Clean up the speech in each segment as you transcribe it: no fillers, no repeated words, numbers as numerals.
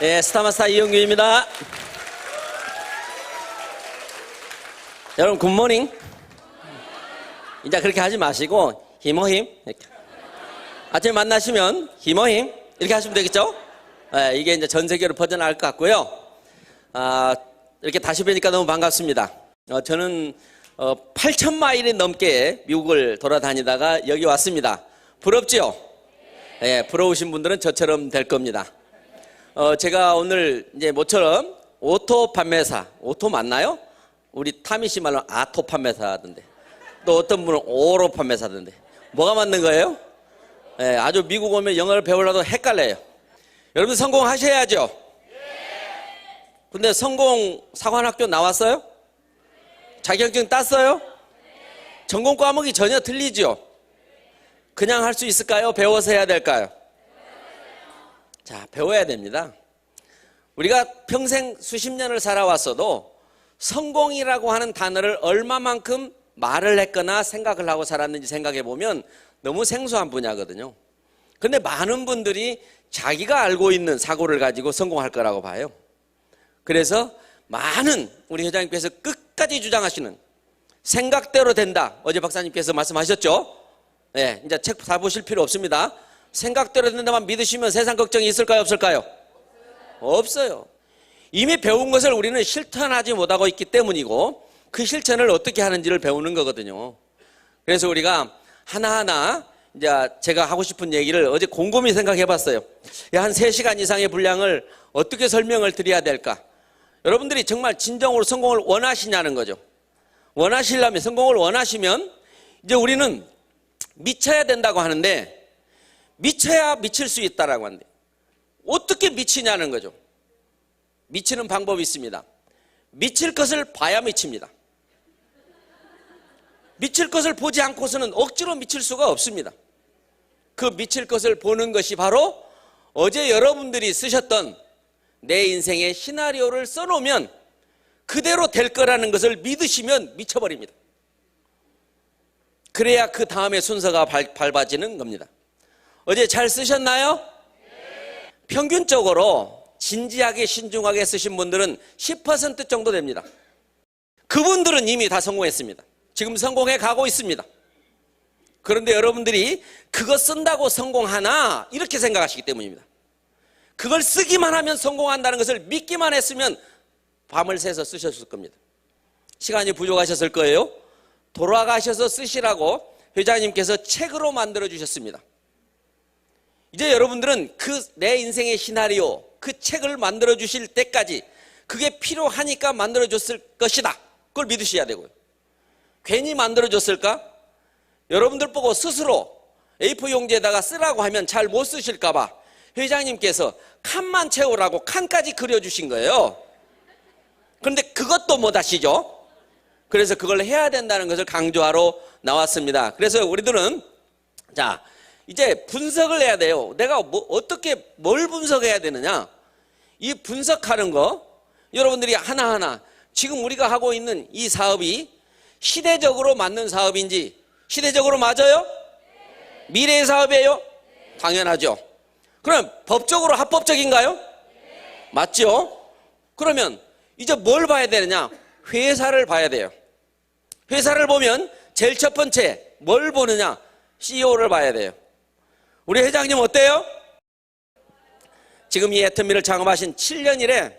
예, 스타마스터 이영규입니다. 여러분 굿모닝. 이제 그렇게 하지 마시고 힘어힘 이렇게. 아침에 만나시면 힘어힘 이렇게 하시면 되겠죠? 예, 이게 이제 전 세계로 퍼져나갈 것 같고요. 이렇게 다시 뵈니까 너무 반갑습니다. 저는 8,000마일이 넘게 미국을 돌아다니다가 여기 왔습니다. 부럽지요? 예, 부러우신 분들은 저처럼 될 겁니다. 제가 오늘 이제 모처럼 오토 판매사, 오토 맞나요? 우리 타미 씨 말로 아토 판매사던데. 또 어떤 분은 오로 판매사던데. 뭐가 맞는 거예요? 예, 아주 미국 오면 영어를 배우려도 헷갈려요. 여러분 성공하셔야죠. 근데 성공 사관학교 나왔어요? 자격증 땄어요? 전공 과목이 전혀 틀리죠? 그냥 할 수 있을까요? 배워서 해야 될까요? 자, 배워야 됩니다. 우리가 평생 수십 년을 살아왔어도 성공이라고 하는 단어를 얼마만큼 말을 했거나 생각을 하고 살았는지 생각해 보면 너무 생소한 분야거든요. 그런데 많은 분들이 자기가 알고 있는 사고를 가지고 성공할 거라고 봐요. 그래서 많은 우리 회장님께서 끝까지 주장하시는 생각대로 된다. 어제 박사님께서 말씀하셨죠? 네, 이제 책 사보실 필요 없습니다. 생각대로 된다만 믿으시면 세상 걱정이 있을까요? 없을까요? 없어요. 이미 배운 것을 우리는 실천하지 못하고 있기 때문이고 그 실천을 어떻게 하는지를 배우는 거거든요. 그래서 우리가 하나하나 이제 제가 하고 싶은 얘기를 어제 곰곰이 생각해 봤어요. 한 3시간 이상의 분량을 어떻게 설명을 드려야 될까? 여러분들이 정말 진정으로 성공을 원하시냐는 거죠. 원하시려면, 성공을 원하시면 이제 우리는 미쳐야 된다고 하는데 미쳐야 미칠 수 있다라고 하는데 어떻게 미치냐는 거죠. 미치는 방법이 있습니다. 미칠 것을 봐야 미칩니다. 미칠 것을 보지 않고서는 억지로 미칠 수가 없습니다. 그 미칠 것을 보는 것이 바로 어제 여러분들이 쓰셨던 내 인생의 시나리오를 써놓으면 그대로 될 거라는 것을 믿으시면 미쳐버립니다. 그래야 그 다음에 순서가 밟아지는 겁니다. 어제 잘 쓰셨나요? 네. 평균적으로 진지하게 신중하게 쓰신 분들은 10% 정도 됩니다. 그분들은 이미 다 성공했습니다. 지금 성공해 가고 있습니다. 그런데 여러분들이 그거 쓴다고 성공하나 이렇게 생각하시기 때문입니다. 그걸 쓰기만 하면 성공한다는 것을 믿기만 했으면 밤을 새서 쓰셨을 겁니다. 시간이 부족하셨을 거예요. 돌아가셔서 쓰시라고 회장님께서 책으로 만들어 주셨습니다. 이제 여러분들은 그 내 인생의 시나리오, 그 책을 만들어 주실 때까지 그게 필요하니까 만들어 줬을 것이다. 그걸 믿으셔야 되고요. 괜히 만들어 줬을까? 여러분들 보고 스스로 A4 용지에다가 쓰라고 하면 잘 못 쓰실까 봐 회장님께서 칸만 채우라고 칸까지 그려주신 거예요. 그런데 그것도 못 하시죠? 그래서 그걸 해야 된다는 것을 강조하러 나왔습니다. 그래서 우리들은 자, 이제 분석을 해야 돼요. 내가 어떻게 뭘 분석해야 되느냐? 이 분석하는 거 여러분들이 하나하나 지금 우리가 하고 있는 이 사업이 시대적으로 맞는 사업인지 시대적으로 맞아요? 미래의 사업이에요? 당연하죠. 그럼 법적으로 합법적인가요? 맞죠? 그러면 이제 뭘 봐야 되느냐? 회사를 봐야 돼요. 회사를 보면 제일 첫 번째 뭘 보느냐? CEO를 봐야 돼요. 우리 회장님 어때요? 지금 이 애터미를 창업하신 7년 이래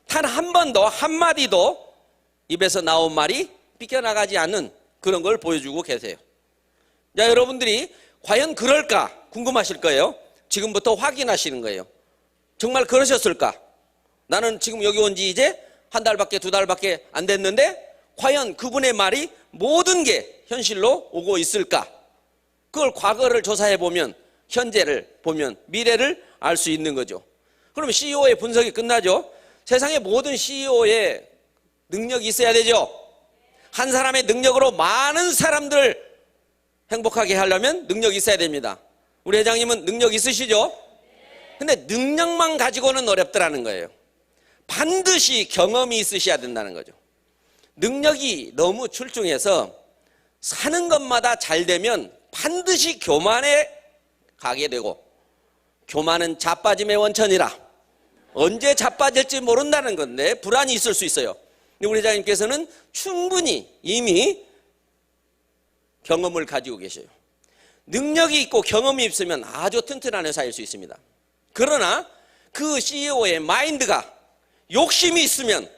단 한 번도 한마디도 입에서 나온 말이 삐껴나가지 않는 그런 걸 보여주고 계세요. 자, 여러분들이 과연 그럴까 궁금하실 거예요. 지금부터 확인하시는 거예요. 정말 그러셨을까? 나는 지금 여기 온 지 이제 한 달밖에 두 달밖에 안 됐는데 과연 그분의 말이 모든 게 현실로 오고 있을까? 그걸 과거를 조사해 보면 현재를 보면 미래를 알 수 있는 거죠. 그러면 CEO의 분석이 끝나죠. 세상의 모든 CEO의 능력이 있어야 되죠. 한 사람의 능력으로 많은 사람들을 행복하게 하려면 능력이 있어야 됩니다. 우리 회장님은 능력 있으시죠? 근데 능력만 가지고는 어렵더라는 거예요. 반드시 경험이 있으셔야 된다는 거죠. 능력이 너무 출중해서 사는 것마다 잘 되면 반드시 교만에 가게 되고 교만은 자빠짐의 원천이라 언제 자빠질지 모른다는 건데 불안이 있을 수 있어요. 근데 우리 회장님께서는 충분히 이미 경험을 가지고 계셔요. 능력이 있고 경험이 있으면 아주 튼튼한 회사일 수 있습니다. 그러나 그 CEO의 마인드가 욕심이 있으면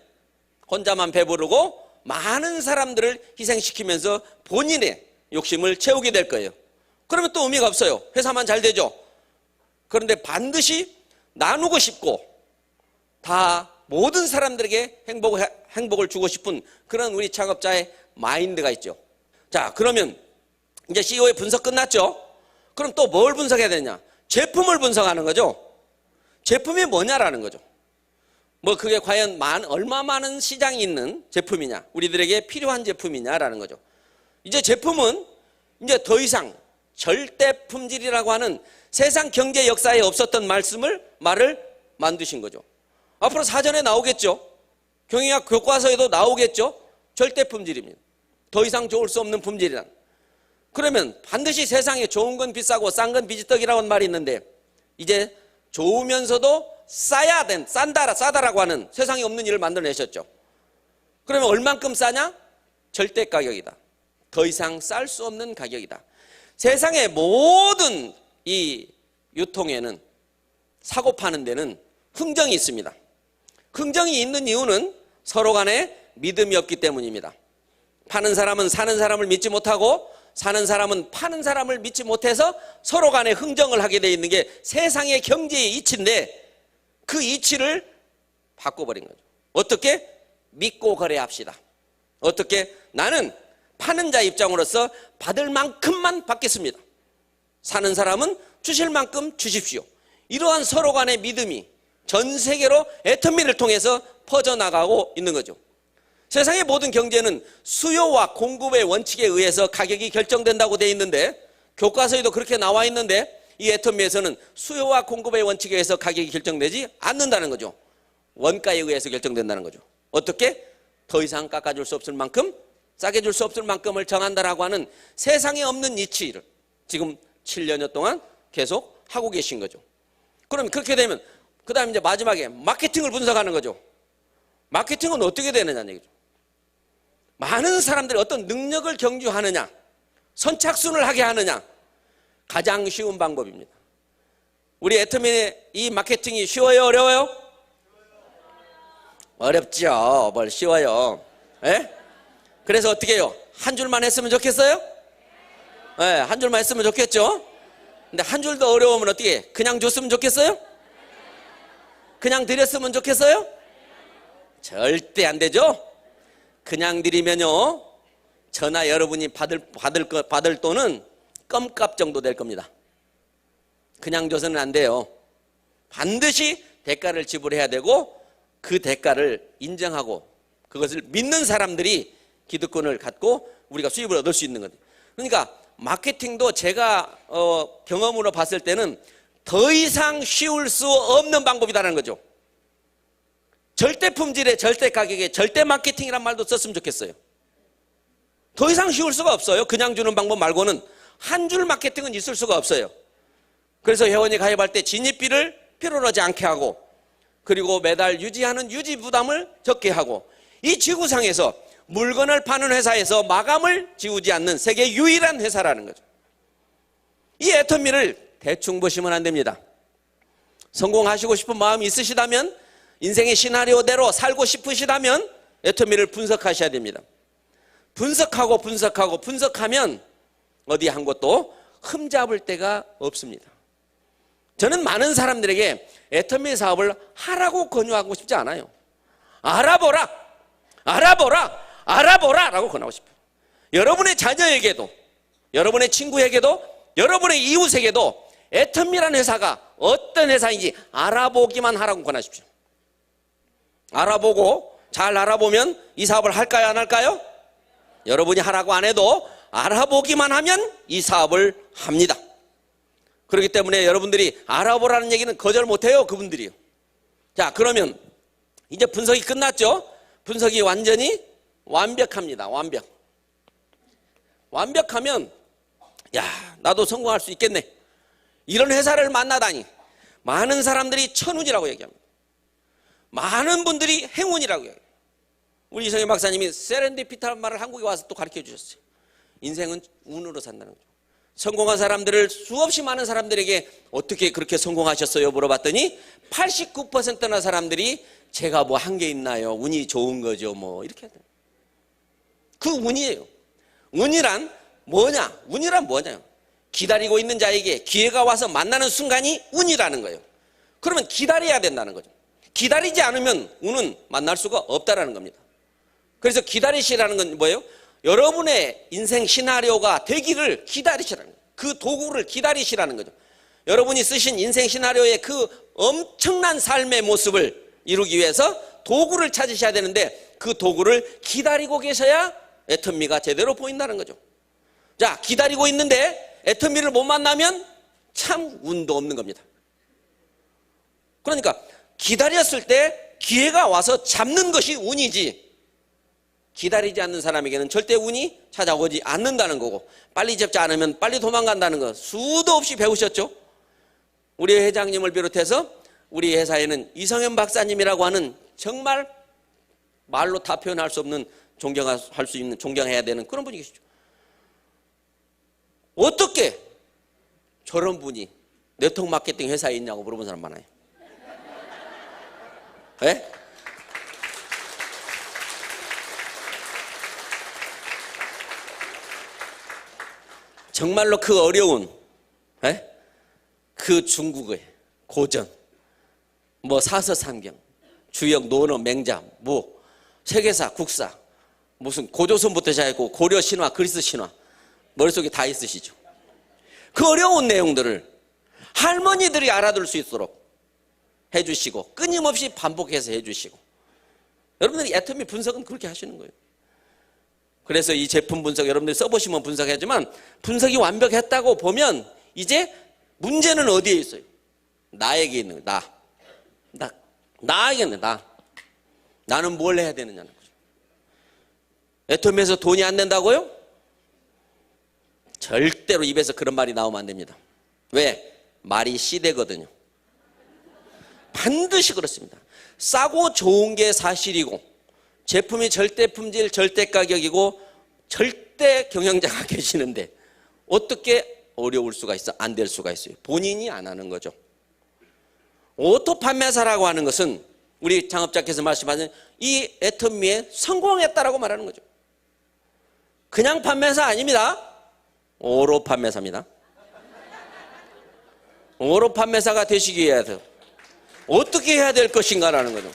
혼자만 배부르고 많은 사람들을 희생시키면서 본인의 욕심을 채우게 될 거예요. 그러면 또 의미가 없어요. 회사만 잘 되죠. 그런데 반드시 나누고 싶고 다 모든 사람들에게 행복을 주고 싶은 그런 우리 창업자의 마인드가 있죠. 자, 그러면 이제 CEO의 분석 끝났죠. 그럼 또 뭘 분석해야 되냐? 제품을 분석하는 거죠. 제품이 뭐냐라는 거죠. 뭐 그게 과연 얼마 많은 시장이 있는 제품이냐, 우리들에게 필요한 제품이냐라는 거죠. 이제 제품은 이제 더 이상 절대 품질이라고 하는 세상 경제 역사에 없었던 말을 만드신 거죠. 앞으로 사전에 나오겠죠. 경영학 교과서에도 나오겠죠. 절대 품질입니다. 더 이상 좋을 수 없는 품질이란. 그러면 반드시 세상에 좋은 건 비싸고 싼 건 비지떡이라는 말이 있는데 이제 좋으면서도 싸다라고 하는 세상에 없는 일을 만들어내셨죠. 그러면 얼만큼 싸냐? 절대 가격이다. 더 이상 쌀 수 없는 가격이다. 세상의 모든 이 유통에는, 사고 파는 데는 흥정이 있습니다. 흥정이 있는 이유는 서로 간에 믿음이 없기 때문입니다. 파는 사람은 사는 사람을 믿지 못하고 사는 사람은 파는 사람을 믿지 못해서 서로 간에 흥정을 하게 되어 있는 게 세상의 경제의 이치인데 그 이치를 바꿔버린 거죠. 어떻게? 믿고 거래합시다. 어떻게? 나는 파는 자 입장으로서 받을 만큼만 받겠습니다. 사는 사람은 주실 만큼 주십시오. 이러한 서로 간의 믿음이 전 세계로 애터미를 통해서 퍼져나가고 있는 거죠. 세상의 모든 경제는 수요와 공급의 원칙에 의해서 가격이 결정된다고 되어 있는데 교과서에도 그렇게 나와 있는데 이 애터미에서는 수요와 공급의 원칙에 의해서 가격이 결정되지 않는다는 거죠. 원가에 의해서 결정된다는 거죠. 어떻게? 더 이상 깎아줄 수 없을 만큼, 싸게 줄 수 없을 만큼을 정한다라고 하는 세상에 없는 이치를 지금 7년여 동안 계속 하고 계신 거죠. 그럼 그렇게 되면 그 다음에 이제 마지막에 마케팅을 분석하는 거죠. 마케팅은 어떻게 되느냐는 얘기죠. 많은 사람들이 어떤 능력을 경주하느냐, 선착순을 하게 하느냐, 가장 쉬운 방법입니다. 우리 애터미의 이 마케팅이 쉬워요, 어려워요? 어렵죠. 뭘 쉬워요. 예? 그래서 어떻게 해요? 한 줄만 했으면 좋겠어요? 예, 한 줄만 했으면 좋겠죠? 근데 한 줄도 어려우면 어떻게 해? 그냥 줬으면 좋겠어요? 그냥 드렸으면 좋겠어요? 절대 안 되죠? 그냥 드리면요, 저나 여러분이 받을 돈은 껌값 정도 될 겁니다. 그냥 줘서는 안 돼요. 반드시 대가를 지불해야 되고 그 대가를 인정하고 그것을 믿는 사람들이 기득권을 갖고 우리가 수입을 얻을 수 있는 거죠. 그러니까 마케팅도 제가 경험으로 봤을 때는 더 이상 쉬울 수 없는 방법이라는 거죠. 절대 품질에 절대 가격에 절대 마케팅이란 말도 썼으면 좋겠어요. 더 이상 쉬울 수가 없어요. 그냥 주는 방법 말고는 한 줄 마케팅은 있을 수가 없어요. 그래서 회원이 가입할 때 진입비를 필요로 하지 않게 하고 그리고 매달 유지하는 유지 부담을 적게 하고 이 지구상에서 물건을 파는 회사에서 마감을 지우지 않는 세계 유일한 회사라는 거죠. 이 애터미를 대충 보시면 안 됩니다. 성공하시고 싶은 마음이 있으시다면 인생의 시나리오대로 살고 싶으시다면 애터미를 분석하셔야 됩니다. 분석하면 어디 한 곳도 흠잡을 데가 없습니다. 저는 많은 사람들에게 애터미 사업을 하라고 권유하고 싶지 않아요. 알아보라 라고 권하고 싶어요. 여러분의 자녀에게도 여러분의 친구에게도 여러분의 이웃에게도 애터미라는 회사가 어떤 회사인지 알아보기만 하라고 권하십시오. 알아보고 잘 알아보면 이 사업을 할까요, 안 할까요? 여러분이 하라고 안 해도 알아보기만 하면 이 사업을 합니다. 그렇기 때문에 여러분들이 알아보라는 얘기는 거절 못해요, 그분들이요. 자, 그러면 이제 분석이 끝났죠? 분석이 완전히 완벽합니다. 완벽하면 야, 나도 성공할 수 있겠네. 이런 회사를 만나다니 많은 사람들이 천운이라고 얘기합니다. 많은 분들이 행운이라고 해요. 우리 이성현 박사님이 세렌디피타라는 말을 한국에 와서 또 가르쳐 주셨어요. 인생은 운으로 산다는 거죠. 성공한 사람들을 수없이 많은 사람들에게 어떻게 그렇게 성공하셨어요? 물어봤더니 89%나 사람들이 제가 뭐 한 게 있나요? 운이 좋은 거죠. 뭐 이렇게 하더라고요. 그 운이에요. 운이란 뭐냐? 운이란 뭐냐? 기다리고 있는 자에게 기회가 와서 만나는 순간이 운이라는 거예요. 그러면 기다려야 된다는 거죠. 기다리지 않으면 운은 만날 수가 없다라는 겁니다. 그래서 기다리시라는 건 뭐예요? 여러분의 인생 시나리오가 되기를 기다리시라는 거예요. 그 도구를 기다리시라는 거죠. 여러분이 쓰신 인생 시나리오의 그 엄청난 삶의 모습을 이루기 위해서 도구를 찾으셔야 되는데 그 도구를 기다리고 계셔야 애터미가 제대로 보인다는 거죠. 자, 기다리고 있는데 애터미를 못 만나면 참 운도 없는 겁니다. 그러니까 기다렸을 때 기회가 와서 잡는 것이 운이지, 기다리지 않는 사람에게는 절대 운이 찾아오지 않는다는 거고, 빨리 잡지 않으면 빨리 도망간다는 거 수도 없이 배우셨죠? 우리 회장님을 비롯해서 우리 회사에는 이성현 박사님이라고 하는 정말 말로 다 표현할 수 없는 존경할 수 있는, 존경해야 되는 그런 분이 계시죠. 어떻게 저런 분이 네트워크 마케팅 회사에 있냐고 물어본 사람 많아요. 네? 정말로 그 어려운, 그 중국의 고전, 뭐 사서삼경, 주역, 논어, 맹자, 뭐 세계사, 국사, 무슨 고조선부터 시작했고 고려 신화, 그리스 신화 머릿속에 다 있으시죠. 그 어려운 내용들을 할머니들이 알아들 수 있도록 해주시고 끊임없이 반복해서 해주시고, 여러분들이 애터미 분석은 그렇게 하시는 거예요. 그래서 이 제품 분석 여러분들이 써보시면 분석하지만 분석이 완벽했다고 보면 이제 문제는 어디에 있어요? 나에게 있는 거예요. 나에게 있는 거예요. 나는 뭘 해야 되느냐는 거죠. 애터미에서 돈이 안 된다고요? 절대로 입에서 그런 말이 나오면 안 됩니다. 왜? 말이 시대거든요. 반드시 그렇습니다. 싸고 좋은 게 사실이고 제품이 절대 품질, 절대 가격이고 절대 경영자가 계시는데 어떻게 어려울 수가 있어? 안 될 수가 있어요. 본인이 안 하는 거죠. 오토 판매사라고 하는 것은 우리 창업자께서 말씀하신 이 애터미에 성공했다라고 말하는 거죠. 그냥 판매사 아닙니다. 오로 판매사입니다. 오로 판매사가 되시기 위해서 어떻게 해야 될 것인가라는 거죠.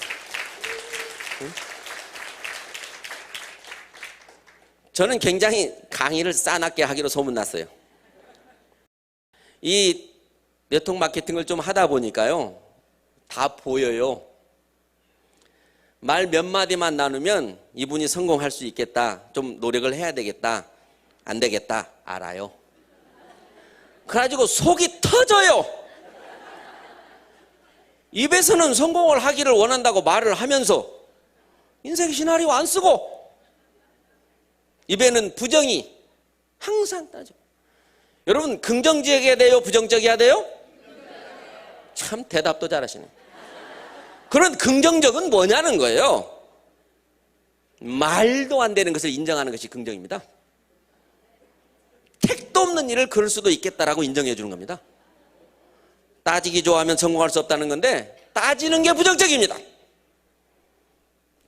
저는 굉장히 강의를 싸납게 하기로 소문났어요. 이 네트워크 마케팅을 좀 하다 보니까요, 다 보여요. 말 몇 마디만 나누면 이분이 성공할 수 있겠다, 좀 노력을 해야 되겠다, 안 되겠다 알아요. 그래가지고 속이 터져요. 입에서는 성공을 하기를 원한다고 말을 하면서 인생 시나리오 안 쓰고 입에는 부정이 항상 따져. 여러분 긍정적이어야 돼요? 부정적이어야 돼요? 참 대답도 잘하시네. 그런 긍정적은 뭐냐는 거예요. 말도 안 되는 것을 인정하는 것이 긍정입니다. 택도 없는 일을 그럴 수도 있겠다라고 인정해 주는 겁니다. 따지기 좋아하면 성공할 수 없다는 건데 따지는 게 부정적입니다.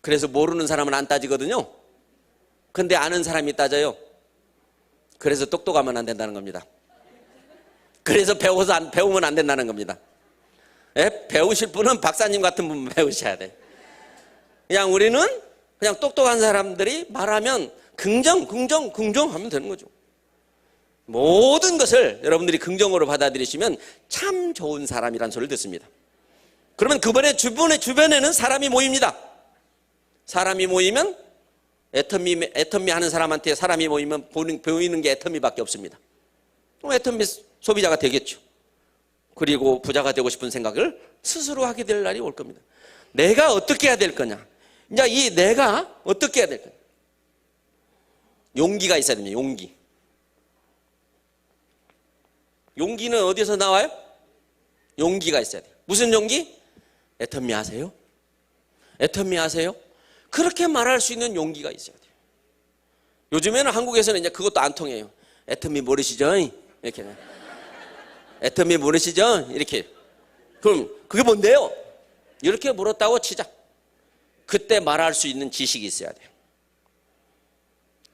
그래서 모르는 사람은 안 따지거든요. 근데 아는 사람이 따져요. 그래서 똑똑하면 안 된다는 겁니다. 그래서 배우면 안 된다는 겁니다. 배우실 분은 박사님 같은 분 배우셔야 돼. 그냥 우리는 그냥 똑똑한 사람들이 말하면 긍정 하면 되는 거죠. 모든 것을 여러분들이 긍정으로 받아들이시면 참 좋은 사람이란 소리를 듣습니다. 그러면 그분의 주변에는 사람이 모입니다. 사람이 모이면 애터미 하는 사람한테 사람이 모이면 보이는 게 애터미밖에 없습니다. 그럼 애터미 소비자가 되겠죠. 그리고 부자가 되고 싶은 생각을 스스로 하게 될 날이 올 겁니다. 내가 어떻게 해야 될 거냐? 이제 이 내가 어떻게 해야 될 거냐? 용기가 있어야 됩니다. 용기는 어디서 나와요? 용기가 있어야 돼요. 무슨 용기? 애터미 하세요? 애터미 아세요? 그렇게 말할 수 있는 용기가 있어야 돼요. 요즘에는 한국에서는 이제 그것도 안 통해요. 애터미 모르시죠? 이렇게. 애터미 모르시죠? 이렇게. 그럼 그게 뭔데요? 이렇게 물었다고 치자. 그때 말할 수 있는 지식이 있어야 돼요.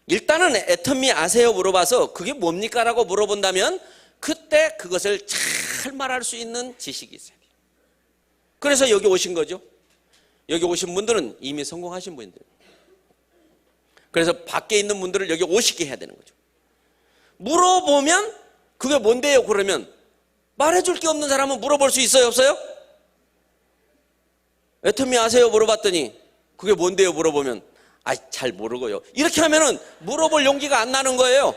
일단은 애터미 아세요? 물어봐서 그게 뭡니까? 라고 물어본다면 그때 그것을 잘 말할 수 있는 지식이 있어야 돼요. 그래서 여기 오신 거죠. 여기 오신 분들은 이미 성공하신 분들. 그래서 밖에 있는 분들을 여기 오시게 해야 되는 거죠. 물어보면 그게 뭔데요? 그러면 말해줄 게 없는 사람은 물어볼 수 있어요? 없어요? 애터미 아세요? 물어봤더니 그게 뭔데요? 물어보면 잘 모르고요. 이렇게 하면은 물어볼 용기가 안 나는 거예요.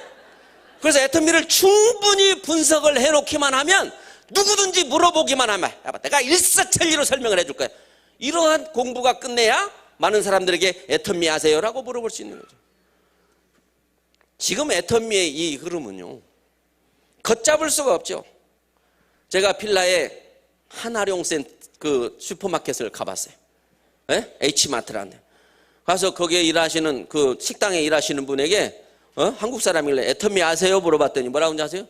그래서 애터미를 충분히 분석을 해놓기만 하면 누구든지 물어보기만 하면 내가 일사천리로 설명을 해줄 거예요. 이러한 공부가 끝내야 많은 사람들에게 애터미 아세요라고 물어볼 수 있는 거죠. 지금 애터미의 이 흐름은요, 걷잡을 수가 없죠. 제가 필라에 한아룡센 그 슈퍼마켓을 가봤어요. 네? H마트라는데 가서 거기에 일하시는 그 식당에 일하시는 분에게 한국 사람이길래 애터미 아세요? 물어봤더니 뭐라고 하는지 아세요?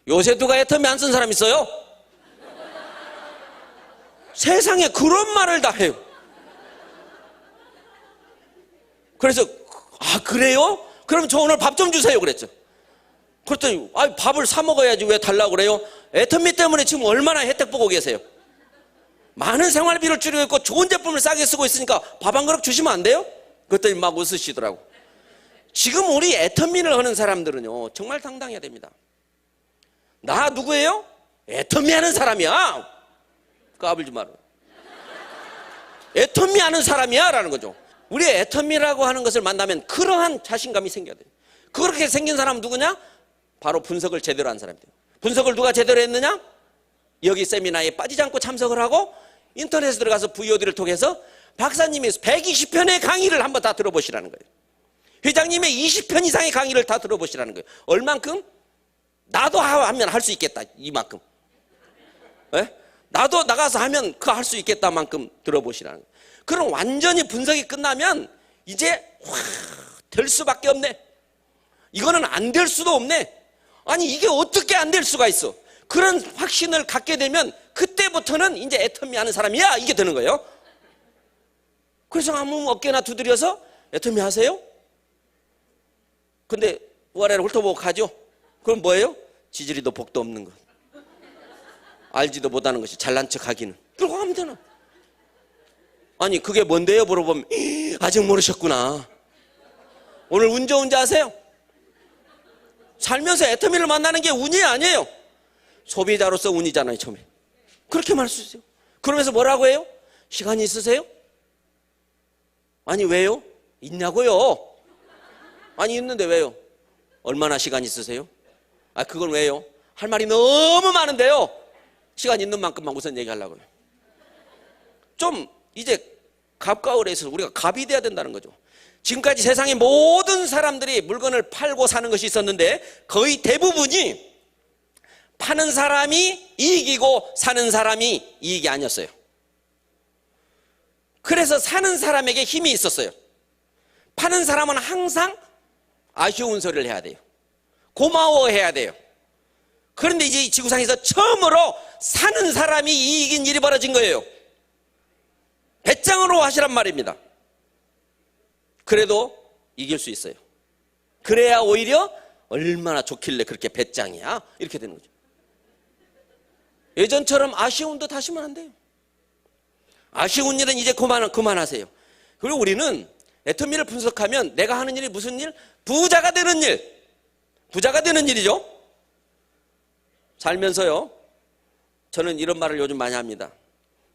요새 누가 애터미 안 쓴 사람 있어요? 세상에 그런 말을 다 해요. 그래서 그래요? 그럼 저 오늘 밥 좀 주세요 그랬죠. 그랬더니 밥을 사 먹어야지 왜 달라고 그래요? 애터미 때문에 지금 얼마나 혜택 보고 계세요. 많은 생활비를 줄이고 있고 좋은 제품을 싸게 쓰고 있으니까 밥 한 그릇 주시면 안 돼요? 그랬더니 막 웃으시더라고. 지금 우리 애터미를 하는 사람들은요 정말 당당해야 됩니다. 나 누구예요? 애터미 하는 사람이야. 까불지 마라. 애터미 하는 사람이야 라는 거죠. 우리 애터미라고 하는 것을 만나면 그러한 자신감이 생겨야 돼요. 그렇게 생긴 사람은 누구냐? 바로 분석을 제대로 한 사람이에요. 분석을 누가 제대로 했느냐? 여기 세미나에 빠지지 않고 참석을 하고 인터넷에 들어가서 VOD를 통해서 박사님이 120편의 강의를 한번 다 들어보시라는 거예요. 회장님의 20편 이상의 강의를 다 들어보시라는 거예요. 얼만큼? 나도 하면 할 수 있겠다 이만큼. 네? 나도 나가서 하면 그거 할 수 있겠다만큼 들어보시라는 거예요. 그럼 완전히 분석이 끝나면 이제 될 수밖에 없네. 이거는 안 될 수도 없네. 아니 이게 어떻게 안 될 수가 있어. 그런 확신을 갖게 되면 그때부터는 이제 애터미 하는 사람이야 이게 되는 거예요. 그래서 아무 어깨나 두드려서 애터미 하세요? 근데 우아래를 훑어보고 가죠. 그럼 뭐예요? 지지리도 복도 없는 것, 알지도 못하는 것이 잘난 척 하기는. 그러고 하면 되나. 아니 그게 뭔데요? 물어보면 아직 모르셨구나. 오늘 운 좋은 지 아세요? 살면서 애터미를 만나는 게 운이 아니에요. 소비자로서 운이잖아요 처음에. 그렇게 말할 수 있어요. 그러면서 뭐라고 해요? 시간이 있으세요? 아니 왜요? 있냐고요? 아니 있는데 왜요? 얼마나 시간 있으세요? 그건 왜요? 할 말이 너무 많은데요 시간 있는 만큼만 우선 얘기하려고요. 좀 이제 갑과을에서 우리가 갑이 돼야 된다는 거죠. 지금까지 세상의 모든 사람들이 물건을 팔고 사는 것이 있었는데 거의 대부분이 파는 사람이 이익이고 사는 사람이 이익이 아니었어요. 그래서 사는 사람에게 힘이 있었어요. 파는 사람은 항상 아쉬운 소리를 해야 돼요. 고마워해야 돼요. 그런데 이제 이 지구상에서 처음으로 사는 사람이 이익인 일이 벌어진 거예요. 배짱으로 하시란 말입니다. 그래도 이길 수 있어요. 그래야 오히려 얼마나 좋길래 그렇게 배짱이야 이렇게 되는 거죠. 예전처럼 아쉬운 듯 하시면 안 돼요. 아쉬운 일은 이제 그만하세요. 그리고 우리는 애터미를 분석하면 내가 하는 일이 무슨 일? 부자가 되는 일. 부자가 되는 일이죠. 살면서요 저는 이런 말을 요즘 많이 합니다.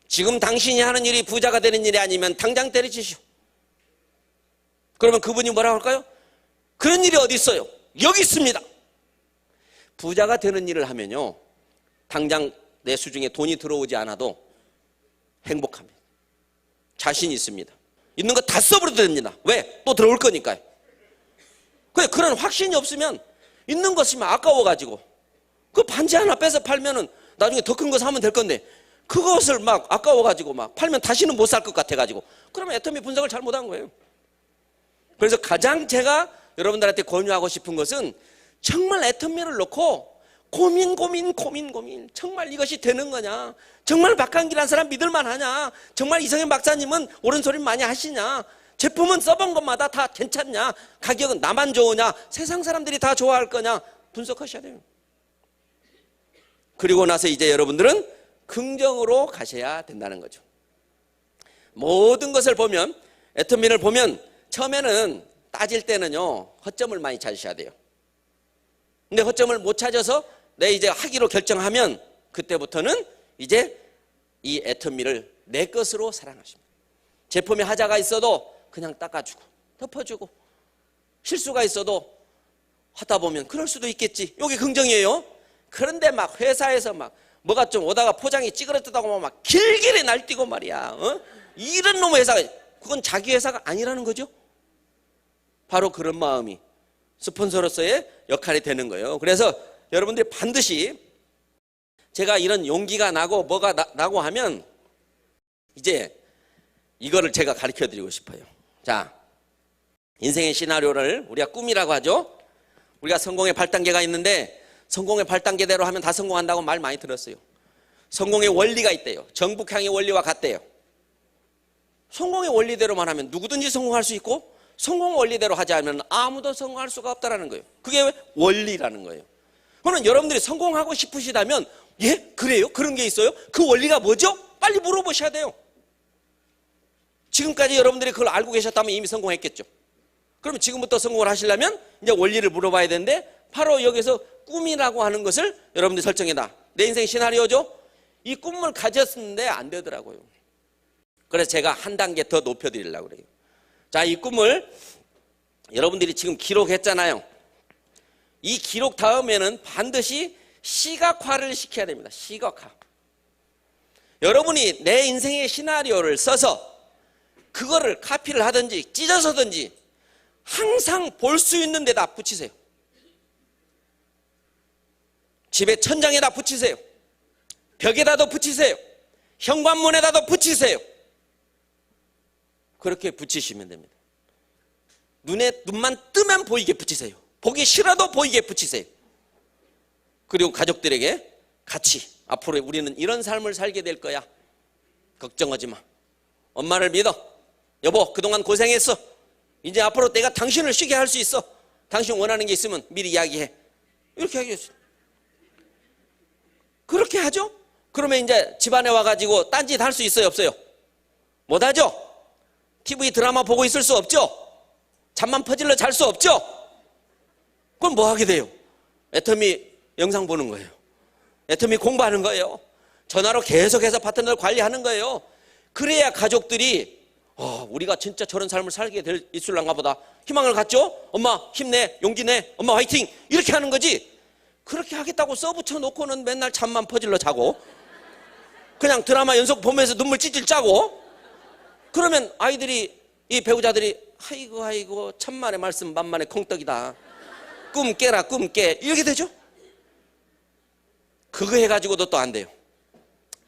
지금 당신이 하는 일이 부자가 되는 일이 아니면 당장 때려치시오. 그러면 그분이 뭐라고 할까요? 그런 일이 어디 있어요? 여기 있습니다. 부자가 되는 일을 하면요 당장 내 수중에 돈이 들어오지 않아도 행복합니다. 자신 있습니다. 있는 거 다 써버려도 됩니다. 왜? 또 들어올 거니까요. 그런 확신이 없으면 있는 거 쓰면 아까워가지고 그 반지 하나 빼서 팔면은 나중에 더 큰 거 사면 될 건데 그것을 막 아까워가지고 막 팔면 다시는 못 살 것 같아가지고, 그러면 애터미 분석을 잘못한 거예요. 그래서 가장 제가 여러분들한테 권유하고 싶은 것은 정말 애터미를 놓고 고민. 정말 이것이 되는 거냐? 정말 박한기라는 사람 믿을만 하냐? 정말 이성현 박사님은 옳은 소리 많이 하시냐? 제품은 써본 것마다 다 괜찮냐? 가격은 나만 좋으냐? 세상 사람들이 다 좋아할 거냐? 분석하셔야 돼요. 그리고 나서 이제 여러분들은 긍정으로 가셔야 된다는 거죠. 모든 것을 보면, 애터미를 보면 처음에는 따질 때는요, 허점을 많이 찾으셔야 돼요. 근데 허점을 못 찾아서 내 이제 하기로 결정하면 그때부터는 이제 이 애터미를 내 것으로 사랑하십니다. 제품에 하자가 있어도 그냥 닦아주고 덮어주고, 실수가 있어도 하다 보면 그럴 수도 있겠지, 이게 긍정이에요. 그런데 막 회사에서 막 뭐가 좀 오다가 포장이 찌그러뜨다고 막 길길이 날뛰고 말이야, 이런 놈의 회사가, 그건 자기 회사가 아니라는 거죠. 바로 그런 마음이 스폰서로서의 역할이 되는 거예요. 그래서 여러분들이 반드시, 제가 이런 용기가 나고 뭐가 나고 하면 이제 이거를 제가 가르쳐 드리고 싶어요. 자, 인생의 시나리오를 우리가 꿈이라고 하죠. 우리가 성공의 8단계가 있는데 성공의 8단계대로 하면 다 성공한다고 말 많이 들었어요. 성공의 원리가 있대요. 정북향의 원리와 같대요. 성공의 원리대로만 하면 누구든지 성공할 수 있고, 성공 원리대로 하지 않으면 아무도 성공할 수가 없다는 거예요. 그게 원리라는 거예요. 그러면 여러분들이 성공하고 싶으시다면, 예? 그래요? 그런 게 있어요? 그 원리가 뭐죠? 빨리 물어보셔야 돼요. 지금까지 여러분들이 그걸 알고 계셨다면 이미 성공했겠죠. 그러면 지금부터 성공을 하시려면 이제 원리를 물어봐야 되는데, 바로 여기서 꿈이라고 하는 것을 여러분들이 설정해놔. 내 인생 시나리오죠? 이 꿈을 가졌는데 안 되더라고요. 그래서 제가 한 단계 더 높여드리려고 그래요. 자, 이 꿈을 여러분들이 지금 기록했잖아요. 이 기록 다음에는 반드시 시각화를 시켜야 됩니다. 시각화. 여러분이 내 인생의 시나리오를 써서 그거를 카피를 하든지 찢어서든지 항상 볼 수 있는 데다 붙이세요. 집의 천장에다 붙이세요. 벽에다도 붙이세요. 현관문에다도 붙이세요. 그렇게 붙이시면 됩니다. 눈만 뜨면 보이게 붙이세요. 보기 싫어도 보이게 붙이세요. 그리고 가족들에게 같이 앞으로 우리는 이런 삶을 살게 될 거야. 걱정하지 마. 엄마를 믿어. 여보, 그동안 고생했어. 이제 앞으로 내가 당신을 쉬게 할 수 있어. 당신 원하는 게 있으면 미리 이야기해. 이렇게 하겠어요. 그렇게 하죠? 그러면 이제 집안에 와가지고 딴짓 할 수 있어요, 없어요? 못하죠? TV 드라마 보고 있을 수 없죠? 잠만 퍼질러 잘 수 없죠? 그럼 뭐 하게 돼요? 애터미 영상 보는 거예요. 애터미 공부하는 거예요. 전화로 계속해서 파트너를 관리하는 거예요. 그래야 가족들이 우리가 진짜 저런 삶을 살게 있을란가 보다 희망을 갖죠? 엄마 힘내, 용기 내, 엄마 화이팅, 이렇게 하는 거지. 그렇게 하겠다고 써붙여 놓고는 맨날 잠만 퍼질러 자고 그냥 드라마 연속 보면서 눈물 찔찔 짜고, 그러면 아이들이, 이 배우자들이 아이고 천만의 말씀 만만의 콩떡이다, 꿈 깨라 꿈 깨, 이렇게 되죠. 그거 해가지고도 또 안 돼요.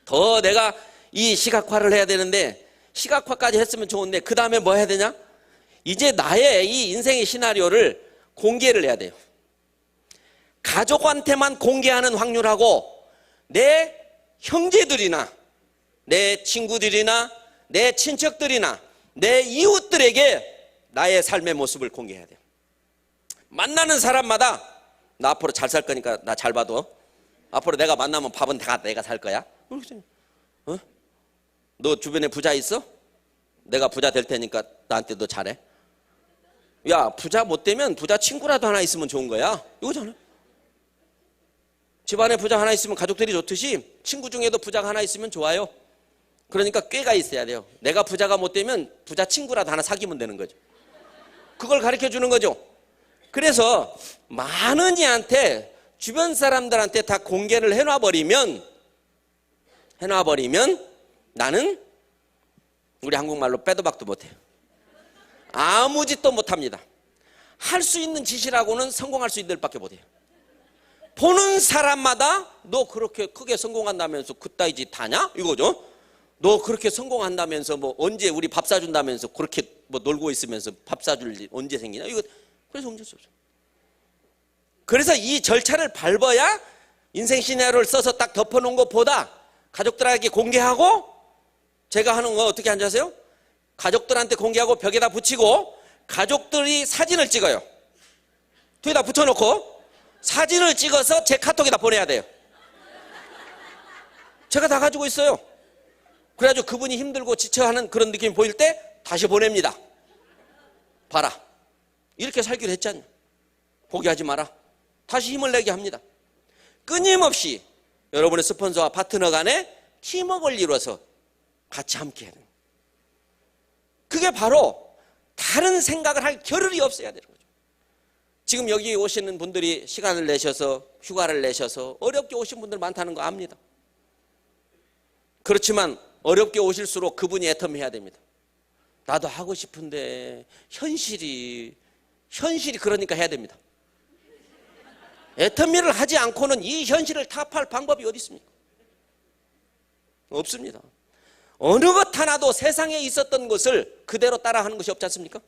더 내가 이 시각화를 해야 되는데, 시각화까지 했으면 좋은데 그 다음에 뭐 해야 되냐? 이제 나의 이 인생의 시나리오를 공개를 해야 돼요. 가족한테만 공개하는 확률하고 내 형제들이나 내 친구들이나 내 친척들이나 내 이웃들에게 나의 삶의 모습을 공개해야 돼요. 만나는 사람마다 나 앞으로 잘 살 거니까 나 잘 봐도, 앞으로 내가 만나면 밥은 다 내가 살 거야. 너 주변에 부자 있어? 내가 부자 될 테니까 나한테 너 잘해. 야, 부자 못 되면 부자 친구라도 하나 있으면 좋은 거야, 이거잖아. 집안에 부자 하나 있으면 가족들이 좋듯이 친구 중에도 부자가 하나 있으면 좋아요. 그러니까 꾀가 있어야 돼요. 내가 부자가 못 되면 부자 친구라도 하나 사귀면 되는 거죠. 그걸 가르쳐 주는 거죠. 그래서 많은 이한테, 주변 사람들한테 다 공개를 해놔버리면 나는 우리 한국말로 빼도 박도 못해요. 아무 짓도 못합니다. 할 수 있는 짓이라고는 성공할 수 있는 일밖에 못해요. 보는 사람마다 너 그렇게 크게 성공한다면서 그따위 짓 하냐? 이거죠. 너 그렇게 성공한다면서 뭐 언제 우리 밥 사준다면서 그렇게 뭐 놀고 있으면서 밥 사줄 일 언제 생기냐? 이거 그래서 훔칠 수 없어. 그래서 이 절차를 밟아야 인생 시나리오를 써서 딱 덮어놓은 것보다 가족들에게 공개하고, 제가 하는 거 어떻게 하는지 아세요? 가족들한테 공개하고 벽에다 붙이고 가족들이 사진을 찍어요. 뒤에다 붙여놓고 사진을 찍어서 제 카톡에다 보내야 돼요. 제가 다 가지고 있어요. 그래가지고 그분이 힘들고 지쳐하는 그런 느낌이 보일 때 다시 보냅니다. 봐라, 이렇게 살기로 했잖아. 포기하지 마라. 다시 힘을 내게 합니다. 끊임없이 여러분의 스폰서와 파트너 간에 팀워크를 이루어서 같이 함께 해야 돼요. 그게 바로 다른 생각을 할 겨를이 없어야 되는 거죠. 지금 여기 오시는 분들이 시간을 내셔서 휴가를 내셔서 어렵게 오신 분들 많다는 거 압니다. 그렇지만 어렵게 오실수록 그분이 애텀해야 됩니다. 나도 하고 싶은데 현실이 그러니까 해야 됩니다. 애터미를 하지 않고는 이 현실을 타파할 방법이 어디 있습니까? 없습니다. 어느 것 하나도 세상에 있었던 것을 그대로 따라하는 것이 없지 않습니까?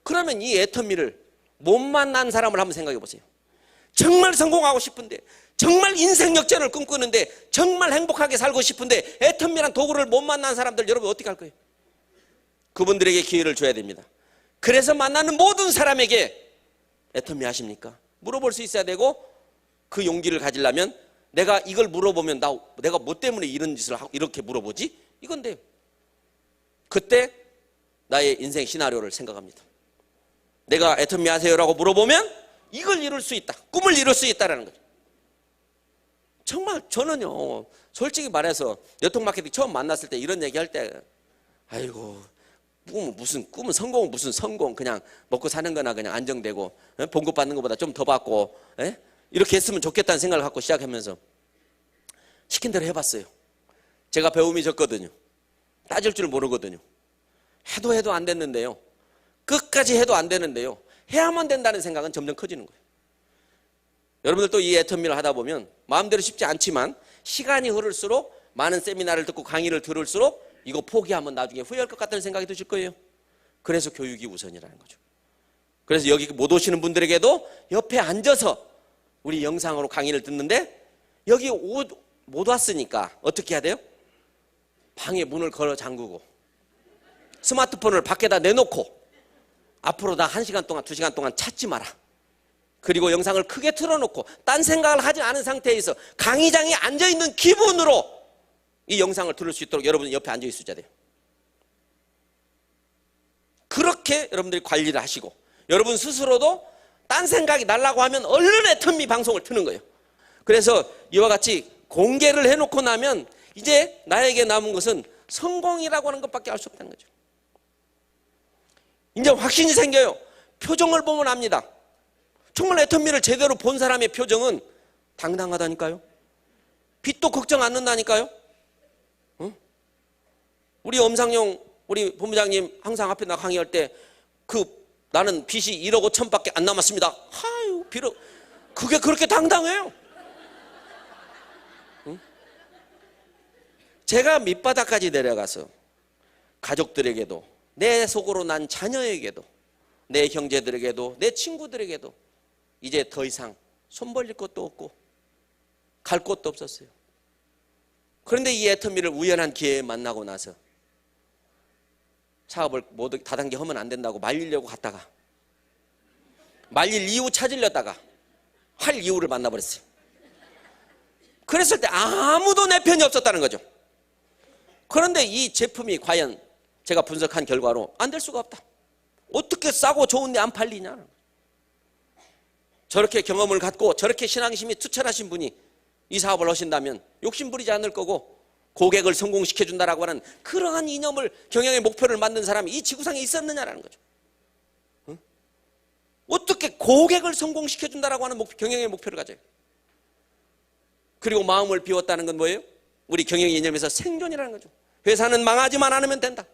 그러면 이 애터미를 못 만난 사람을 한번 생각해 보세요. 정말 성공하고 싶은데, 정말 인생 역전을 꿈꾸는데, 정말 행복하게 살고 싶은데 애터미란 도구를 못 만난 사람들, 여러분 어떻게 할 거예요? 그분들에게 기회를 줘야 됩니다. 그래서 만나는 모든 사람에게 애터미 하십니까? 물어볼 수 있어야 되고, 그 용기를 가지려면 내가 이걸 물어보면 내가 뭐 때문에 이런 짓을 하고 이렇게 물어보지? 이건데요. 그때 나의 인생 시나리오를 생각합니다. 내가 애터미 하세요라고 물어보면 이걸 이룰 수 있다, 꿈을 이룰 수 있다라는 거죠. 정말 저는요, 솔직히 말해서 여통마케팅 처음 만났을 때 이런 얘기할 때, 아이고 꿈은 성공은 무슨 성공, 그냥 먹고 사는 거나 그냥 안정되고 봉급 받는 것보다 좀 더 받고 이렇게 했으면 좋겠다는 생각을 갖고 시작하면서 시킨 대로 해봤어요. 제가 배움이 적거든요. 따질 줄 모르거든요. 해도 안 됐는데요, 끝까지 해도 안 되는데요, 해야만 된다는 생각은 점점 커지는 거예요. 여러분들도 이 애터미를 하다 보면 마음대로 쉽지 않지만 시간이 흐를수록, 많은 세미나를 듣고 강의를 들을수록 이거 포기하면 나중에 후회할 것 같다는 생각이 드실 거예요. 그래서 교육이 우선이라는 거죠. 그래서 여기 못 오시는 분들에게도 옆에 앉아서 우리 영상으로 강의를 듣는데, 여기 못 왔으니까 어떻게 해야 돼요? 방에 문을 걸어 잠그고 스마트폰을 밖에다 내놓고 앞으로 나 1시간 동안 2시간 동안 찾지 마라. 그리고 영상을 크게 틀어놓고 딴 생각을 하지 않은 상태에서 강의장에 앉아있는 기분으로 이 영상을 들을 수 있도록 여러분 옆에 앉아 있어야 돼요. 그렇게 여러분들이 관리를 하시고, 여러분 스스로도 딴 생각이 나려고 하면 얼른 애터미 방송을 트는 거예요. 그래서 이와 같이 공개를 해놓고 나면 이제 나에게 남은 것은 성공이라고 하는 것밖에 알 수 없다는 거죠. 이제 확신이 생겨요. 표정을 보면 압니다. 정말 애터미를 제대로 본 사람의 표정은 당당하다니까요. 빚도 걱정 안 는다니까요. 우리 엄상용 우리 본부장님 항상 앞에 나 강의할 때 나는 빚이 1억 5천밖에 안 남았습니다. 아유, 비록 그게 그렇게 당당해요. 제가 밑바닥까지 내려가서 가족들에게도, 내 속으로 난 자녀에게도, 내 형제들에게도, 내 친구들에게도 이제 더 이상 손 벌릴 것도 없고 갈 곳도 없었어요. 그런데 이 애터미를 우연한 기회에 만나고 나서 사업을 모두 다단계 하면 안 된다고 말리려고 갔다가 말릴 이유 찾으려다가 할 이유를 만나버렸어요. 그랬을 때 아무도 내 편이 없었다는 거죠. 그런데 이 제품이 과연 제가 분석한 결과로 안 될 수가 없다. 어떻게 싸고 좋은데 안 팔리냐. 저렇게 경험을 갖고 저렇게 신앙심이 투철하신 분이 이 사업을 하신다면 욕심 부리지 않을 거고, 고객을 성공시켜준다라고 하는 그러한 이념을, 경영의 목표를 만든 사람이 이 지구상에 있었느냐라는 거죠. 어떻게 고객을 성공시켜준다라고 하는 경영의 목표를 가져요? 그리고 마음을 비웠다는 건 뭐예요? 우리 경영의 이념에서 생존이라는 거죠. 회사는 망하지만 않으면 된다.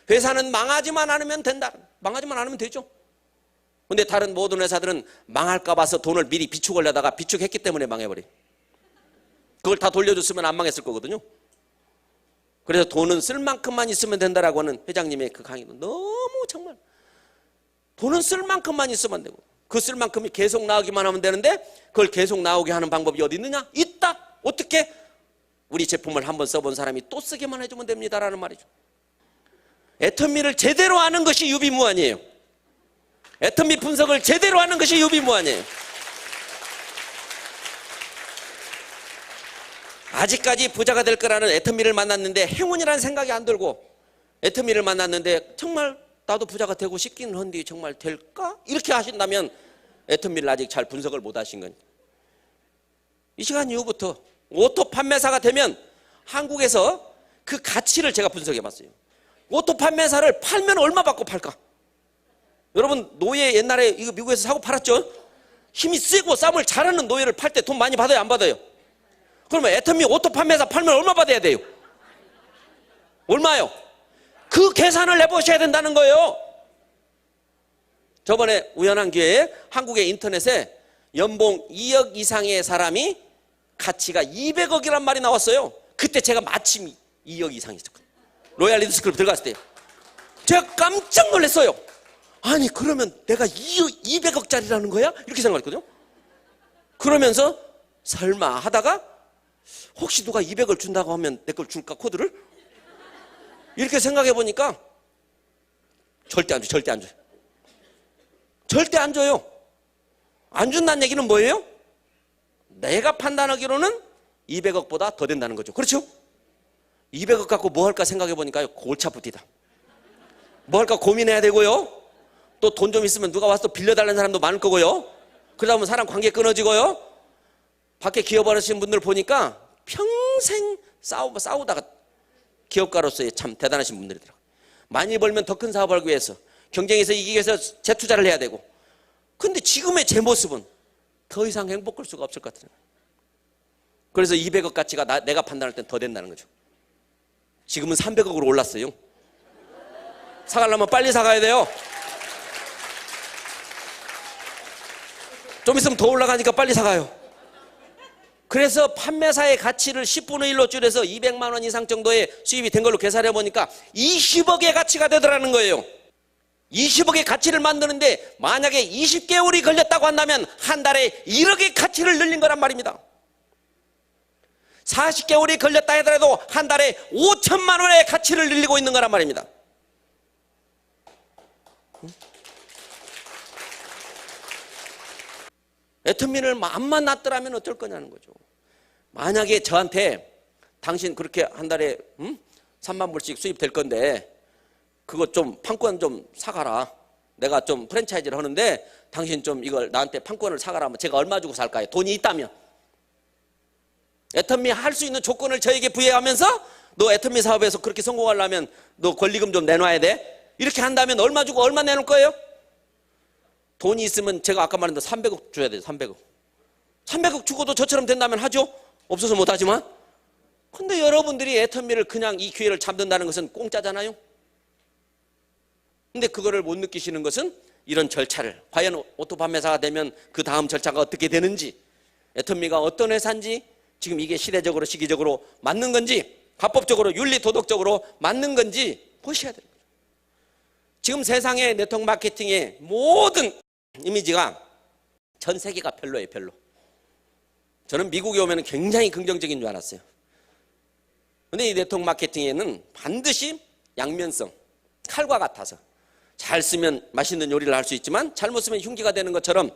회사는 망하지만 않으면 된다. 망하지만 않으면 되죠. 근데 다른 모든 회사들은 망할까 봐서 돈을 미리 비축하려다가 비축했기 때문에 망해버려. 그걸 다 돌려줬으면 안 망했을 거거든요. 그래서 돈은 쓸 만큼만 있으면 된다라고 하는 회장님의 그 강의는 너무 정말 돈은 쓸 만큼만 있으면 되고 그 쓸 만큼이 계속 나오기만 하면 되는데 그걸 계속 나오게 하는 방법이 어디 있느냐? 있다. 어떻게? 우리 제품을 한번 써본 사람이 또 쓰기만 해주면 됩니다라는 말이죠. 애터미를 제대로 아는 것이 유비무환이에요. 애터미 분석을 제대로 하는 것이 유비무환이에요. 아직까지 부자가 될 거라는 애터미를 만났는데 행운이라는 생각이 안 들고 애터미를 만났는데 정말 나도 부자가 되고 싶긴 한데 정말 될까? 이렇게 하신다면 애터미를 아직 잘 분석을 못 하신 거니까. 이 시간 이후부터 오토 판매사가 되면 한국에서 그 가치를 제가 분석해 봤어요. 오토 판매사를 팔면 얼마 받고 팔까? 여러분 노예 옛날에 이거 미국에서 사고 팔았죠? 힘이 세고 싸움을 잘하는 노예를 팔 때 돈 많이 받아요? 안 받아요? 그러면 애터미 오토 판매사 팔면 얼마 받아야 돼요? 얼마요? 그 계산을 해보셔야 된다는 거예요. 저번에 우연한 기회에 한국의 인터넷에 연봉 2억 이상의 사람이 가치가 200억이란 말이 나왔어요. 그때 제가 마침 2억 이상이 있었거든요. 로얄 리더스클럽 들어갔을 때요. 제가 깜짝 놀랐어요. 아니 그러면 내가 200억짜리라는 거야? 이렇게 생각했거든요. 그러면서 설마 하다가 혹시 누가 200을 준다고 하면 내 걸 줄까 코드를? 이렇게 생각해 보니까 절대 안 줘, 절대 안 줘요. 절대 안 줘요. 안 준다는 얘기는 뭐예요? 내가 판단하기로는 200억보다 더 된다는 거죠. 그렇죠? 200억 갖고 뭐 할까 생각해 보니까요, 골치 아프디다. 뭐 할까 고민해야 되고요. 또 돈 좀 있으면 누가 와서 빌려달라는 사람도 많을 거고요. 그러다 보면 사람 관계 끊어지고요. 밖에 기업 하시는 분들 보니까 평생 싸우다가 기업가로서의 참 대단하신 분들이더라고요. 많이 벌면 더 큰 사업을 하기 위해서 경쟁에서 이기기 위해서 재투자를 해야 되고. 근데 지금의 제 모습은 더 이상 행복할 수가 없을 것 같아요. 그래서 200억 가치가 내가 판단할 땐 더 된다는 거죠. 지금은 300억으로 올랐어요. 사가려면 빨리 사가야 돼요. 좀 있으면 더 올라가니까 빨리 사가요. 그래서 판매사의 가치를 10분의 1로 줄여서 200만 원 이상 정도의 수입이 된 걸로 계산해 보니까 20억의 가치가 되더라는 거예요. 20억의 가치를 만드는데 만약에 20개월이 걸렸다고 한다면 한 달에 1억의 가치를 늘린 거란 말입니다. 40개월이 걸렸다 하더라도 한 달에 5천만 원의 가치를 늘리고 있는 거란 말입니다. 애터미를 안 만났더라면 어떨 거냐는 거죠. 만약에 저한테 당신 그렇게 한 달에 3만 불씩 수입될 건데 그거 좀 판권 좀 사가라. 내가 좀 프랜차이즈를 하는데 당신 좀 이걸 나한테 판권을 사가라 하면 제가 얼마 주고 살까요? 돈이 있다면. 애터미 할 수 있는 조건을 저에게 부여하면서 너 애터미 사업에서 그렇게 성공하려면 너 권리금 좀 내놔야 돼. 이렇게 한다면 얼마 주고 얼마 내놓을 거예요? 돈이 있으면 제가 아까 말했던 300억 줘야 돼요. 300억. 300억 주고도 저처럼 된다면 하죠. 없어서 못하지만. 근데 여러분들이 애터미를 그냥 이 기회를 잡는다는 것은 공짜잖아요. 근데 그거를 못 느끼시는 것은 이런 절차를, 과연 오토 판매사가 되면 그 다음 절차가 어떻게 되는지, 애터미가 어떤 회사인지, 지금 이게 시대적으로 시기적으로 맞는 건지, 합법적으로 윤리 도덕적으로 맞는 건지 보셔야 돼요. 지금 세상의 네트워크 마케팅의 모든 이미지가 전 세계가 별로예요. 별로. 저는 미국에 오면 굉장히 긍정적인 줄 알았어요. 근데 이 네트워크 마케팅에는 반드시 양면성, 칼과 같아서 잘 쓰면 맛있는 요리를 할 수 있지만 잘못 쓰면 흉기가 되는 것처럼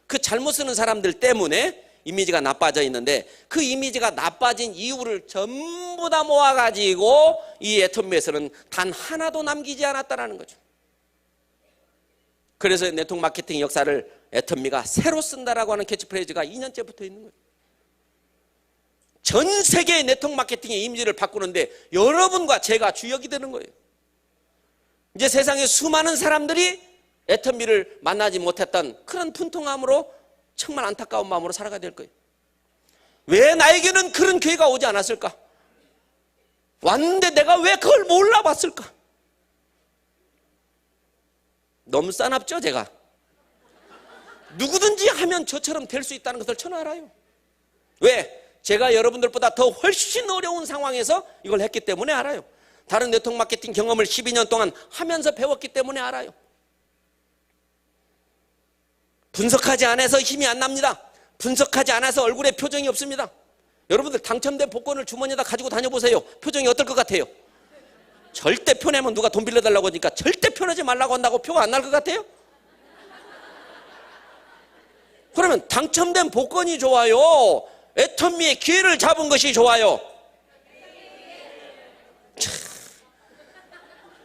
그 잘못 쓰는 사람들 때문에 이미지가 나빠져 있는데 그 이미지가 나빠진 이유를 전부 다 모아가지고 이 애터미에서는 단 하나도 남기지 않았다는 거죠. 그래서 네트워크 마케팅 역사를 애터미가 새로 쓴다라고 하는 캐치프레이즈가 2년째 붙어 있는 거예요. 전 세계의 네트워크 마케팅의 이미지를 바꾸는데 여러분과 제가 주역이 되는 거예요. 이제 세상에 수많은 사람들이 애터미를 만나지 못했던 그런 분통함으로 정말 안타까운 마음으로 살아가야 될 거예요. 왜 나에게는 그런 기회가 오지 않았을까? 왔는데 내가 왜 그걸 몰라봤을까? 너무 싸납죠, 제가? 누구든지 하면 저처럼 될 수 있다는 것을 저는 알아요. 왜? 제가 여러분들보다 더 훨씬 어려운 상황에서 이걸 했기 때문에 알아요. 다른 네트워크 마케팅 경험을 12년 동안 하면서 배웠기 때문에 알아요. 분석하지 않아서 힘이 안 납니다. 분석하지 않아서 얼굴에 표정이 없습니다. 여러분들 당첨된 복권을 주머니에다 가지고 다녀보세요. 표정이 어떨 것 같아요? 절대 표 내면 누가 돈 빌려달라고 하니까 절대 표 내지 말라고 한다고 표가 안 날 것 같아요? 그러면 당첨된 복권이 좋아요? 애터미의 기회를 잡은 것이 좋아요?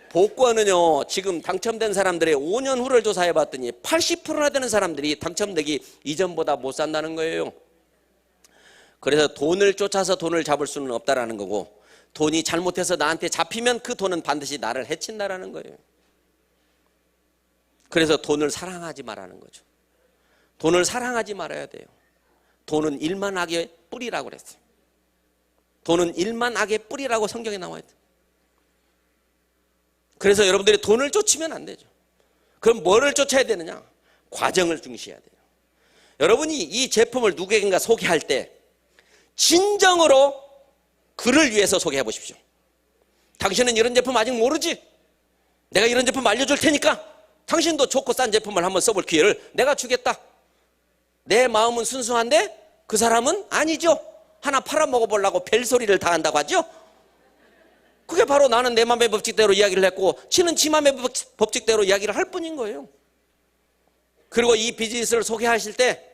복권은요, 지금 당첨된 사람들의 5년 후를 조사해 봤더니 80%나 되는 사람들이 당첨되기 이전보다 못 산다는 거예요. 그래서 돈을 쫓아서 돈을 잡을 수는 없다라는 거고, 돈이 잘못해서 나한테 잡히면 그 돈은 반드시 나를 해친다라는 거예요. 그래서 돈을 사랑하지 말라는 거죠. 돈을 사랑하지 말아야 돼요. 돈은 일만 악의 뿌리라고 그랬어요. 돈은 일만 악의 뿌리라고 성경에 나와 있어요. 그래서 여러분들이 돈을 쫓으면 안 되죠. 그럼 뭐를 쫓아야 되느냐? 과정을 중시해야 돼요. 여러분이 이 제품을 누구에겐가 소개할 때 진정으로 그를 위해서 소개해 보십시오. 당신은 이런 제품 아직 모르지? 내가 이런 제품 알려줄 테니까 당신도 좋고 싼 제품을 한번 써볼 기회를 내가 주겠다. 내 마음은 순수한데 그 사람은 아니죠. 하나 팔아먹어보려고 별소리를 다 한다고 하죠. 그게 바로 나는 내 맘의 법칙대로 이야기를 했고 지는 지 맘의 법칙대로 이야기를 할 뿐인 거예요. 그리고 이 비즈니스를 소개하실 때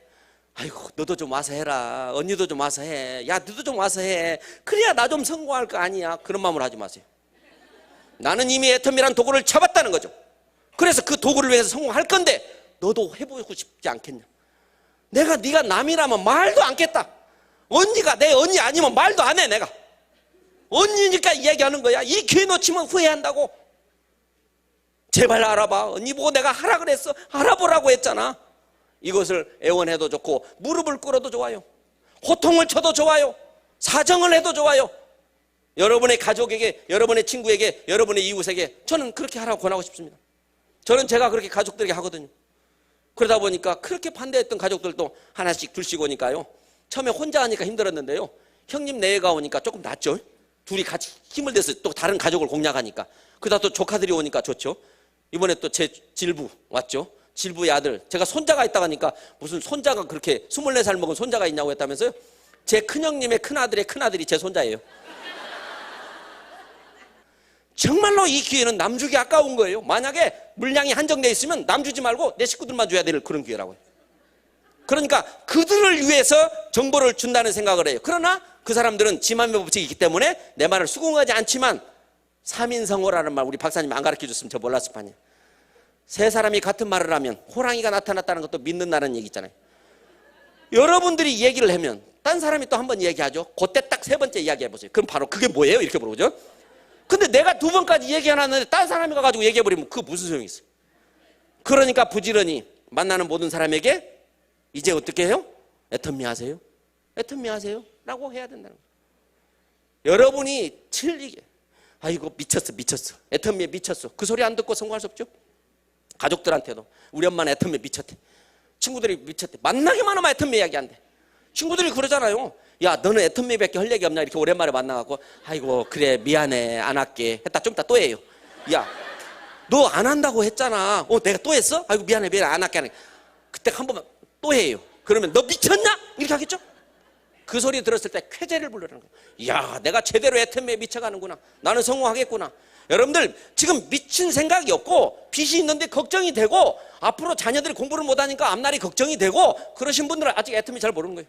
아이고 너도 좀 와서 해라. 언니도 좀 와서 해. 야 너도 좀 와서 해. 그래야 나 좀 성공할 거 아니야. 그런 마음으로 하지 마세요. 나는 이미 애터미란 도구를 잡았다는 거죠. 그래서 그 도구를 위해서 성공할 건데 너도 해보고 싶지 않겠냐. 네가 남이라면 말도 않겠다. 언니가 내 언니 아니면 말도 안 해. 내가 언니니까 이야기하는 거야. 이 기회 놓치면 후회한다고. 제발 알아봐. 언니 보고 내가 하라 그랬어. 알아보라고 했잖아. 이것을 애원해도 좋고 무릎을 꿇어도 좋아요. 호통을 쳐도 좋아요. 사정을 해도 좋아요. 여러분의 가족에게, 여러분의 친구에게, 여러분의 이웃에게 저는 그렇게 하라고 권하고 싶습니다. 저는 제가 그렇게 가족들에게 하거든요. 그러다 보니까 그렇게 반대했던 가족들도 하나씩 둘씩 오니까요. 처음에 혼자 하니까 힘들었는데요. 형님 네가 오니까 조금 낫죠. 둘이 같이 힘을 내서 또 다른 가족을 공략하니까. 그러다 또 조카들이 오니까 좋죠. 이번에 또 제 질부 왔죠. 질부의 아들. 제가 손자가 있다고 하니까 무슨 손자가 그렇게 24살 먹은 손자가 있냐고 했다면서요. 제 큰형님의 큰아들의 큰아들이 제 손자예요. 정말로 이 기회는 남 주기 아까운 거예요. 만약에 물량이 한정되어 있으면 남 주지 말고 내 식구들만 줘야 될 그런 기회라고요. 그러니까 그들을 위해서 정보를 준다는 생각을 해요. 그러나 그 사람들은 지맘의 법칙이 있기 때문에 내 말을 수긍하지 않지만 3인성호라는 말 우리 박사님 안 가르쳐줬으면 저 몰랐을 거 아니에요. 세 사람이 같은 말을 하면 호랑이가 나타났다는 것도 믿는다는 얘기 있잖아요. 여러분들이 얘기를 하면 딴 사람이 또 한 번 얘기하죠. 그때 딱 세 번째 이야기해보세요. 그럼 바로 그게 뭐예요? 이렇게 물어보죠. 근데 내가 두 번까지 얘기해놨는데 딴 사람이 가가지고 얘기해버리면 그거 무슨 소용이 있어요? 그러니까 부지런히 만나는 모든 사람에게 이제 어떻게 해요? 애터미 하세요? 애터미 하세요? 라고 해야 된다는 거예요. 여러분이 틀리게 아이고 미쳤어 애터미에 미쳤어 그 소리 안 듣고 성공할 수 없죠. 가족들한테도 우리 엄마는 애터미에 미쳤대. 친구들이 미쳤대. 만나기만 하면 애터미 이야기 안 돼. 친구들이 그러잖아요. 야 너는 애터미밖에 할 얘기 없냐. 이렇게 오랜만에 만나갖고 아이고 그래 미안해 안 할게 했다 좀 이따 또 해요. 야 너 안 한다고 했잖아. 내가 또 했어? 아이고 미안해 안 할게. 그때 한 번만 또 해요. 그러면 너 미쳤냐? 이렇게 하겠죠? 그 소리 들었을 때 쾌재를 부르는 거예요. 이야 내가 제대로 애터미에 미쳐가는구나. 나는 성공하겠구나. 여러분들 지금 미친 생각이 없고 빚이 있는데 걱정이 되고 앞으로 자녀들이 공부를 못하니까 앞날이 걱정이 되고 그러신 분들은 아직 애터미 잘 모르는 거예요.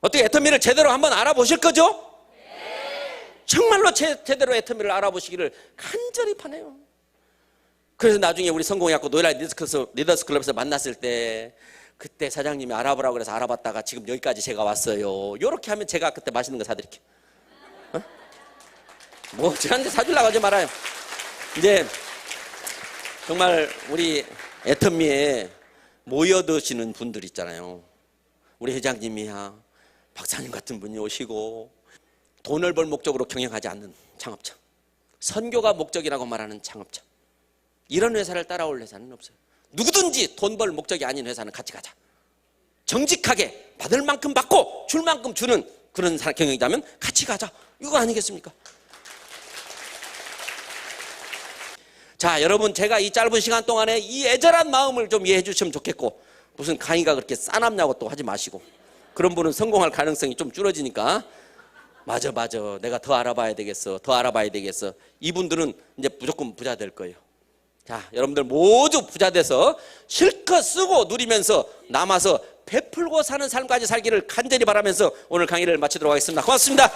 어떻게 애터미를 제대로 한번 알아보실 거죠? 네. 정말로 제대로 애터미를 알아보시기를 간절히 바라요. 그래서 나중에 우리 성공해갖고 노엘라 리더스 클럽에서 만났을 때 그때 사장님이 알아보라고 그래서 알아봤다가 지금 여기까지 제가 왔어요. 이렇게 하면 제가 그때 맛있는 거 사드릴게요. 어? 뭐 저한테 사주려고 하지 말아요. 이제 정말 우리 애터미에 모여드시는 분들 있잖아요. 우리 회장님이야 박사님 같은 분이 오시고 돈을 벌 목적으로 경영하지 않는 창업자, 선교가 목적이라고 말하는 창업자, 이런 회사를 따라올 회사는 없어요. 누구든지 돈 벌 목적이 아닌 회사는 같이 가자. 정직하게 받을 만큼 받고 줄 만큼 주는 그런 경영이라면 같이 가자. 이거 아니겠습니까? 자, 여러분, 제가 이 짧은 시간 동안에 이 애절한 마음을 좀 이해해 주시면 좋겠고, 무슨 강의가 그렇게 싸납냐고 또 하지 마시고, 그런 분은 성공할 가능성이 좀 줄어지니까 맞아 내가 더 알아봐야 되겠어, 더 알아봐야 되겠어. 이분들은 이제 무조건 부자 될 거예요. 자, 여러분들 모두 부자 돼서 실컷 쓰고 누리면서 남아서 베풀고 사는 삶까지 살기를 간절히 바라면서 오늘 강의를 마치도록 하겠습니다. 고맙습니다.